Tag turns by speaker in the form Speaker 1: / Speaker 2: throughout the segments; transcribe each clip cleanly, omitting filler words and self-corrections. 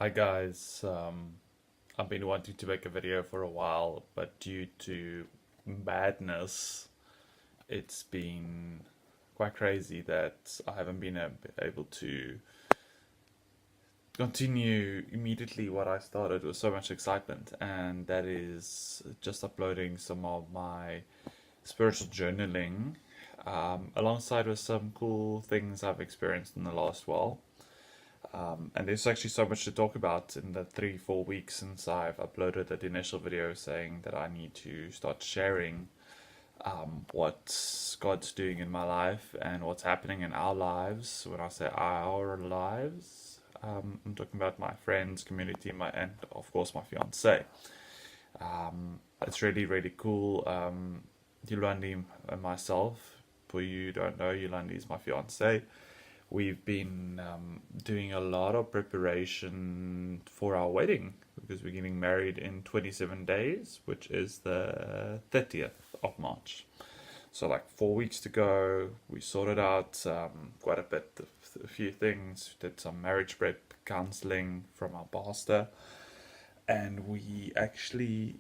Speaker 1: Hi guys, I've been wanting to make a video for a while, but due to madness, it's been quite crazy that I haven't been able to continue immediately what I started with so much excitement, and that is just uploading some of my spiritual journaling, alongside with some cool things I've experienced in the last while. And there's actually so much to talk about in the 3-4 weeks since I've uploaded that initial video saying that I need to start sharing what God's doing in my life and what's happening in our lives. When I say our lives, I'm talking about my friends, community, and of course my fiance. It's really, really cool. Yolandi and myself, for you who don't know, Yolandi is my fiance. We've been doing a lot of preparation for our wedding because we're getting married in 27 days, which is the 30th of March. So, like 4 weeks to go. We sorted out quite a bit, a few things, did some marriage prep counseling from our pastor, and we actually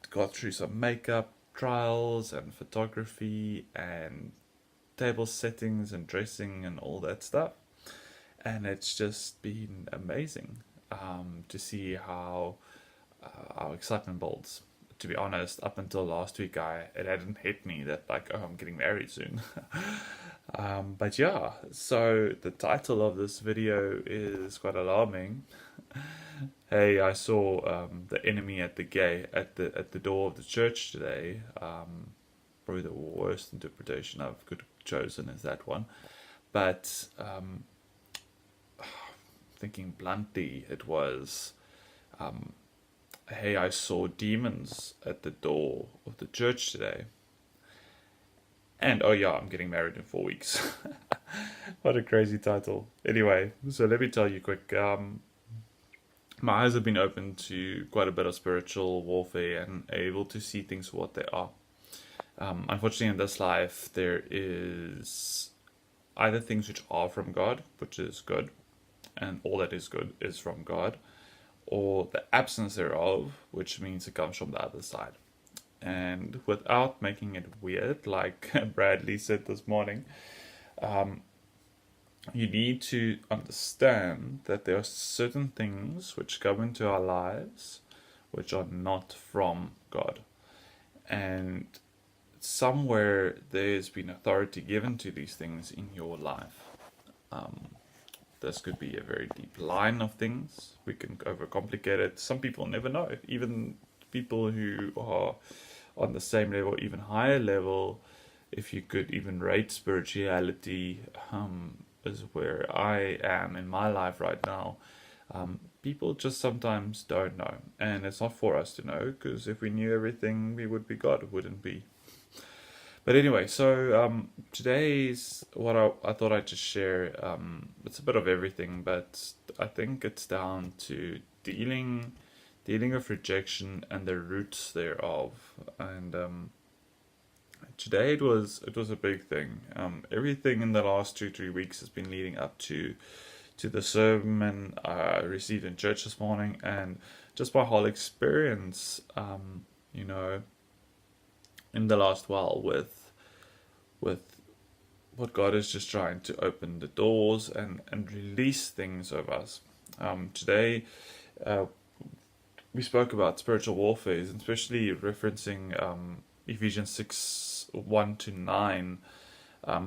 Speaker 1: got through some makeup trials and photography and table settings and dressing and all that stuff. And it's just been amazing to see how our excitement builds. To be honest, up until last week, it hadn't hit me that like, oh, I'm getting married soon. But yeah, so the title of this video is quite alarming. Hey, I saw the enemy at the gate at the door of the church today. Probably the worst interpretation I could have chosen is that one. But thinking bluntly, it was, hey, I saw demons at the door of the church today. And oh yeah, I'm getting married in 4 weeks. What a crazy title. Anyway, so let me tell you quick. My eyes have been opened to quite a bit of spiritual warfare and able to see things for what they are. Unfortunately, in this life, there is either things which are from God, which is good, and all that is good is from God, or the absence thereof, which means it comes from the other side. And without making it weird, like Bradley said this morning, you need to understand that there are certain things which come into our lives which are not from God. And somewhere there's been authority given to these things in your life. This could be a very deep line of things. We can overcomplicate it. Some people never know. Even people who are on the same level, even higher level, if you could even rate spirituality, is where I am in my life right now. People just sometimes don't know, and it's not for us to know, because if we knew everything, we would be God, wouldn't we? But anyway, so today's what I thought I'd just share. It's a bit of everything, but I think it's down to dealing with rejection and the roots thereof. And today it was a big thing. Everything in the last 2-3 weeks has been leading up to the sermon I received in church this morning, and just my whole experience. You know, in the last while with what God is just trying to open the doors and release things of us. Today, we spoke about spiritual warfare, and especially referencing Ephesians 6:1-9,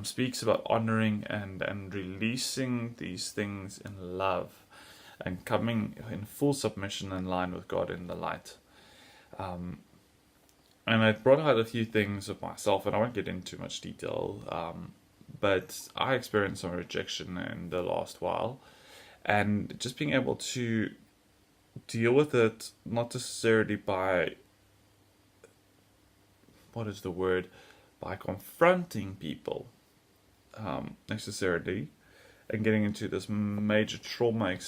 Speaker 1: speaks about honoring and releasing these things in love and coming in full submission in line with God in the light. And I brought out a few things of myself, and I won't get into much detail, but I experienced some rejection in the last while, and just being able to deal with it, not necessarily by, what is the word, by confronting people necessarily, and getting into this major traumatic,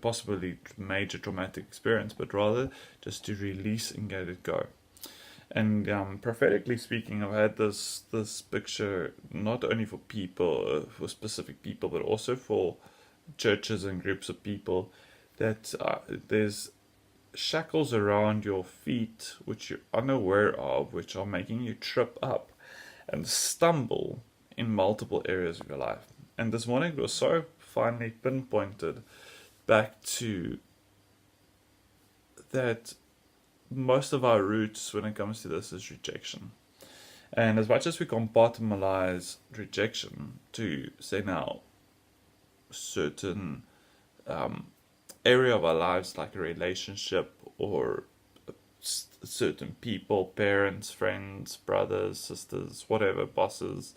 Speaker 1: possibly major traumatic experience, but rather just to release and get it go. And prophetically speaking, I've had this picture not only for people, for specific people, but also for churches and groups of people that there's shackles around your feet which you're unaware of, which are making you trip up and stumble in multiple areas of your life. And this morning it was so finely pinpointed back to that most of our roots when it comes to this is rejection. And as much as we compartmentalize rejection to say now certain area of our lives like a relationship or certain people, parents, friends, brothers, sisters, whatever, bosses,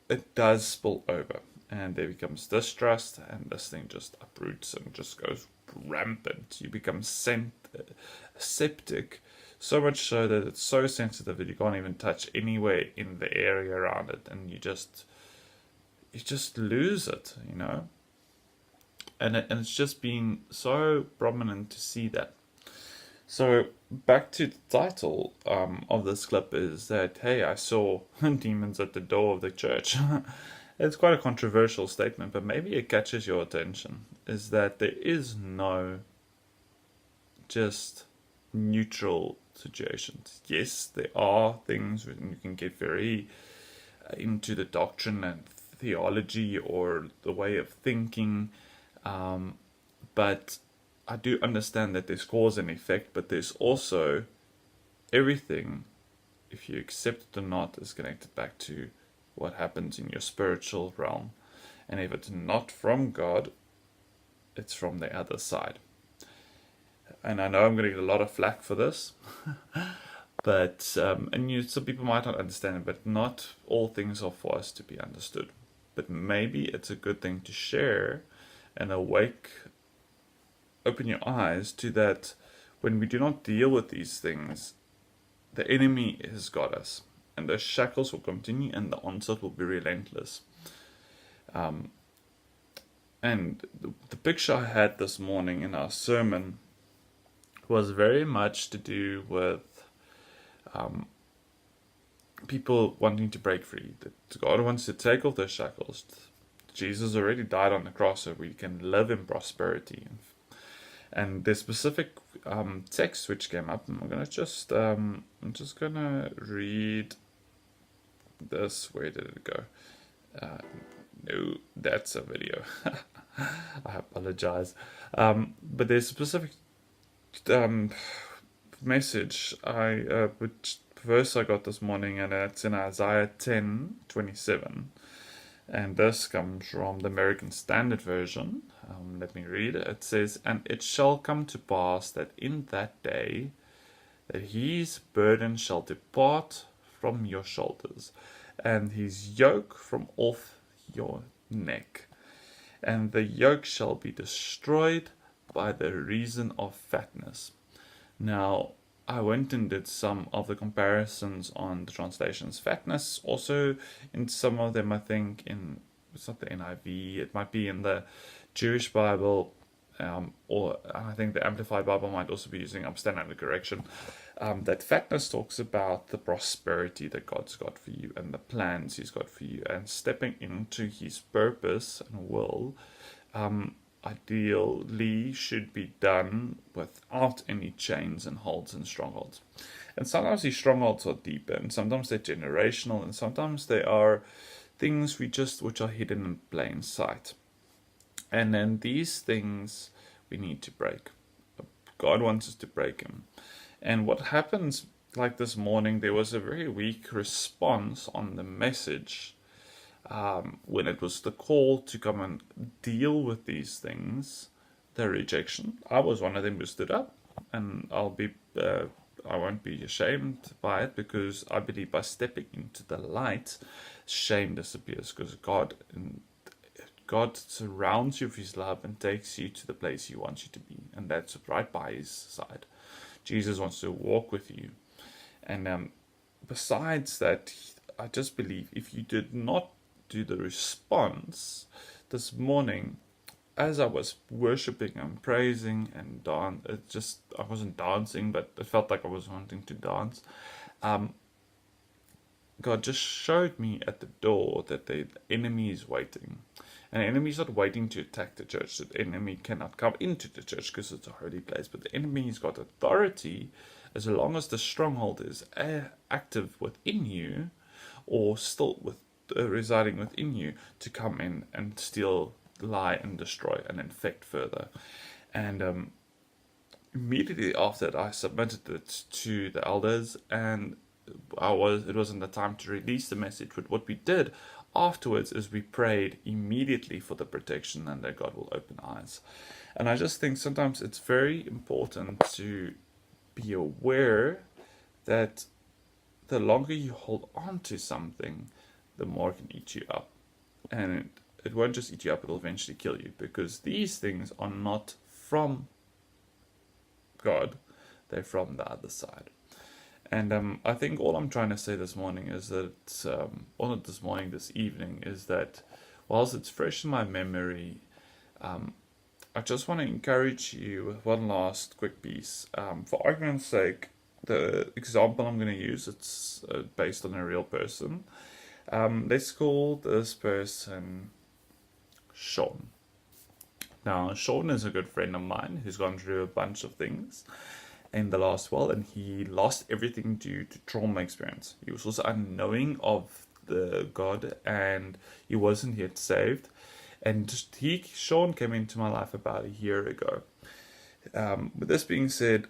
Speaker 1: it does spill over and there becomes distrust and this thing just uproots and just goes rampant. You become septic, so much so that it's so sensitive that you can't even touch anywhere in the area around it, and you just lose it, you know. And it's just been so prominent to see that. So back to the title of this clip is that, hey, I saw demons at the door of the church. It's quite a controversial statement, but maybe it catches your attention. Is that there is no just neutral situations. Yes, there are things when you can get very into the doctrine and theology or the way of thinking, but I do understand that there's cause and effect, but there's also everything, if you accept it or not, is connected back to what happens in your spiritual realm. And if it's not from God, it's from the other side. And I know I'm going to get a lot of flack for this, but some people might not understand it, but not all things are for us to be understood. But maybe it's a good thing to share and open your eyes to that when we do not deal with these things, the enemy has got us. And those shackles will continue and the onslaught will be relentless. And the picture I had this morning in our sermon was very much to do with people wanting to break free. That God wants to take off those shackles. Jesus already died on the cross so we can live in prosperity. And the specific text which came up, I'm just gonna read this. Where did it go? No, that's a video. I apologize. But there's a specific message which verse I got this morning, and it's in Isaiah 10:27. And this comes from the American Standard Version. Let me read it. It says, "And it shall come to pass that in that day that his burden shall depart from your shoulders, and his yoke from off your neck. And the yoke shall be destroyed by the reason of fatness." Now, I went and did some of the comparisons on the translations. Fatness, also in some of them, I think, it's not the NIV, it might be in the Jewish Bible, or I think the Amplified Bible might also be using Upstand Under Correction. That fatness talks about the prosperity that God's got for you and the plans He's got for you, and stepping into His purpose and will. Ideally should be done without any chains and holds and strongholds. And sometimes these strongholds are deeper, and sometimes they're generational, and sometimes they are things which are hidden in plain sight. And then these things we need to break. God wants us to break them. And what happens, like this morning, there was a very weak response on the message when it was the call to come and deal with these things, the rejection. I was one of them who stood up, and I won't be ashamed by it, because I believe by stepping into the light, shame disappears, because God surrounds you with His love and takes you to the place He wants you to be, and that's right by His side. Jesus wants to walk with you. And besides that, I just believe if you did not do the response this morning, as I was worshiping and praising and I wasn't dancing, but it felt like I was wanting to dance. God just showed me at the door that the enemy is waiting. And the enemy is not waiting to attack the church. The enemy cannot come into the church because it's a holy place. But the enemy's got authority as long as the stronghold is active within you, or still residing within you, to come in and steal, lie, and destroy and infect further. And immediately after that, I submitted it to the elders, and it wasn't the time to release the message. But what we did afterwards is we prayed immediately for the protection and that God will open eyes. And I just think sometimes it's very important to be aware that the longer you hold on to something, the more it can eat you up. And it won't just eat you up, it'll eventually kill you, because these things are not from God, they're from the other side. And I think all I'm trying to say this morning is that, or not this morning, this evening, is that whilst it's fresh in my memory, I just want to encourage you with one last quick piece. For argument's sake, the example I'm going to use, it's based on a real person. Let's call this person Sean. Now, Sean is a good friend of mine who's gone through a bunch of things in the last while, and he lost everything due to trauma experience. He was also unknowing of the God, and he wasn't yet saved. And Sean came into my life about a year ago. With this being said,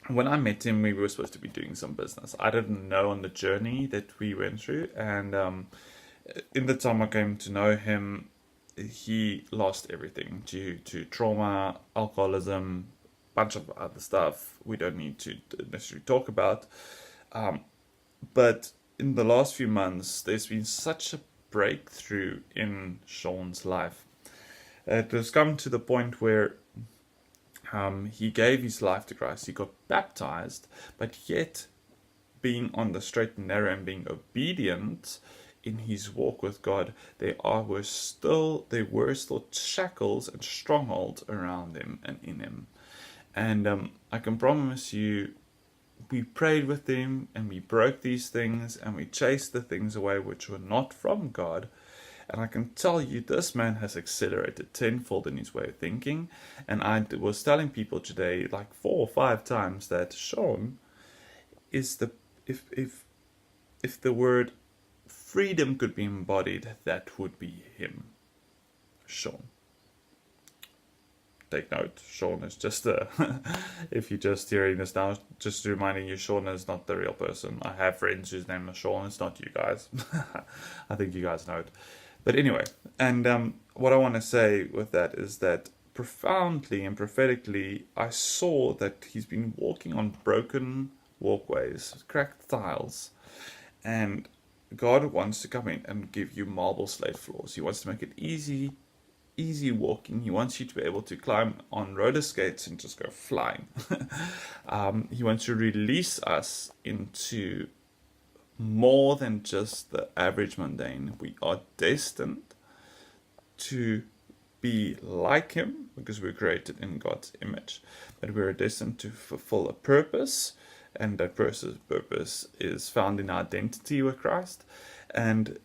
Speaker 1: when I met him, we were supposed to be doing some business. I didn't know on the journey that we went through, and in the time I came to know him, he lost everything due to trauma, alcoholism, bunch of other stuff we don't need to necessarily talk about. But in the last few months, there's been such a breakthrough in Sean's life. It has come to the point where he gave his life to Christ. He got baptized, but yet being on the straight and narrow and being obedient in his walk with God, there were still shackles and strongholds around him and in him. And I can promise you, we prayed with him and we broke these things and we chased the things away which were not from God. And I can tell you, this man has accelerated tenfold in his way of thinking. And I was telling people today, like 4 or 5 times, that Sean is if the word freedom could be embodied, that would be him. Sean. Take note, Sean is just if you're just hearing this now, just reminding you, Sean is not the real person. I have friends whose name is Sean, it's not you guys. I think you guys know it. But anyway, and what I want to say with that is that profoundly and prophetically, I saw that he's been walking on broken walkways, cracked tiles, and God wants to come in and give you marble slate floors. He wants to make it easy walking. He wants you to be able to climb on roller skates and just go flying. He wants to release us into more than just the average mundane. We are destined to be like him because we're created in God's image. But we're destined to fulfill a purpose, and that purpose is found in identity with Christ. And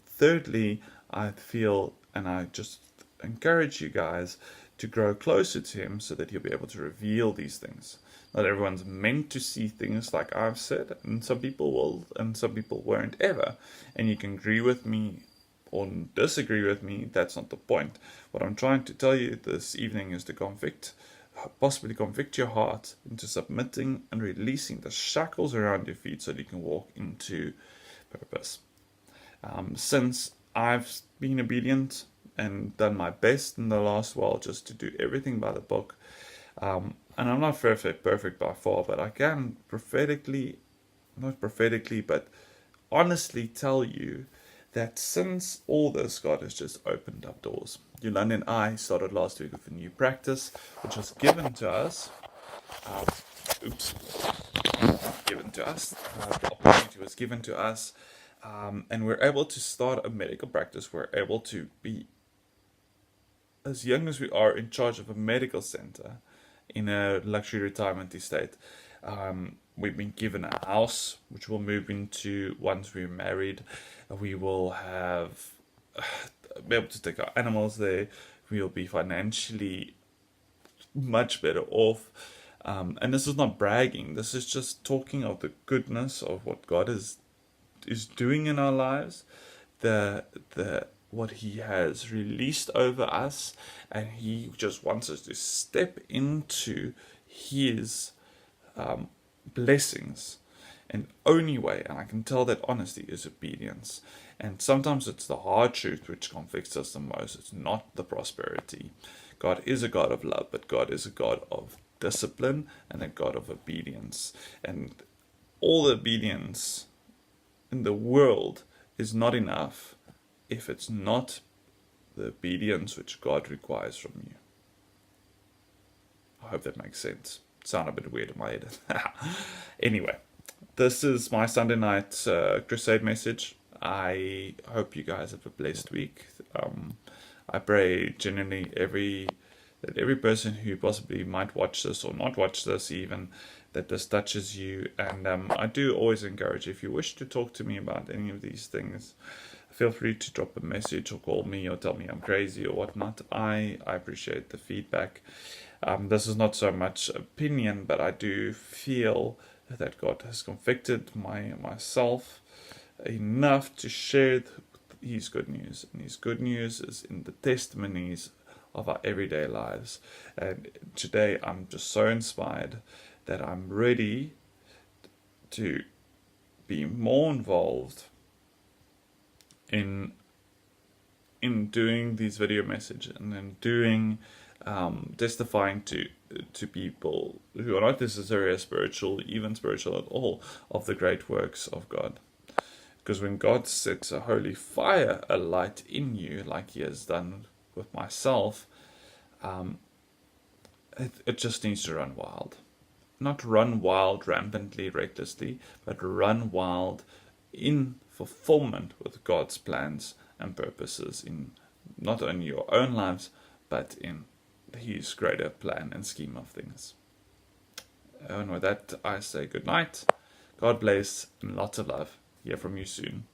Speaker 1: thirdly, I feel, and I just encourage you guys to grow closer to him so that he'll be able to reveal these things. Not everyone's meant to see things like I've said, and some people will and some people won't ever. And you can agree with me or disagree with me, that's not the point. What I'm trying to tell you this evening is to possibly convict your heart into submitting and releasing the shackles around your feet so that you can walk into purpose. Since I've been obedient and done my best in the last while just to do everything by the book, and I'm not perfect by far, but I can but honestly tell you that since all this, God has just opened up doors. Yolanda and I started last week with a new practice, which was given to us. The opportunity was given to us, and we're able to start a medical practice. We're able to be, as young as we are, in charge of a medical center in a luxury retirement estate. we've been given a house, which we'll move into once we're married. We will have be able to take our animals there. We'll be financially much better off. And this is not bragging. This is just talking of the goodness of what God is doing in our lives, the what He has released over us, and He just wants us to step into His blessings. And only way, and I can tell that honesty, is obedience. And sometimes it's the hard truth which convicts us the most. It's not the prosperity. God is a God of love, but God is a God of discipline and a God of obedience. And all the obedience in the world is not enough if it's not the obedience which God requires from you. I hope that makes sense. It sounded a bit weird in my head. Anyway, this is my Sunday night crusade message. I hope you guys have a blessed week. I pray genuinely that every person who possibly might watch this or not watch this even, that this touches you. And I do always encourage, if you wish to talk to me about any of these things, feel free to drop a message or call me or tell me I'm crazy or whatnot. I appreciate the feedback. This is not so much opinion, but I do feel that God has convicted myself enough to share His good news. And His good news is in the testimonies of our everyday lives. And today I'm just so inspired that I'm ready to be more involved in doing these video messages and in doing testifying to people who are not necessarily spiritual, even spiritual at all, of the great works of God. Because when God sets a holy fire alight in you, like He has done with myself, it just needs to run wild. Not run wild rampantly, recklessly, but run wild in fulfillment with God's plans and purposes in not only your own lives, but in His greater plan and scheme of things. And with that, I say good night. God bless and lots of love. Hear from you soon.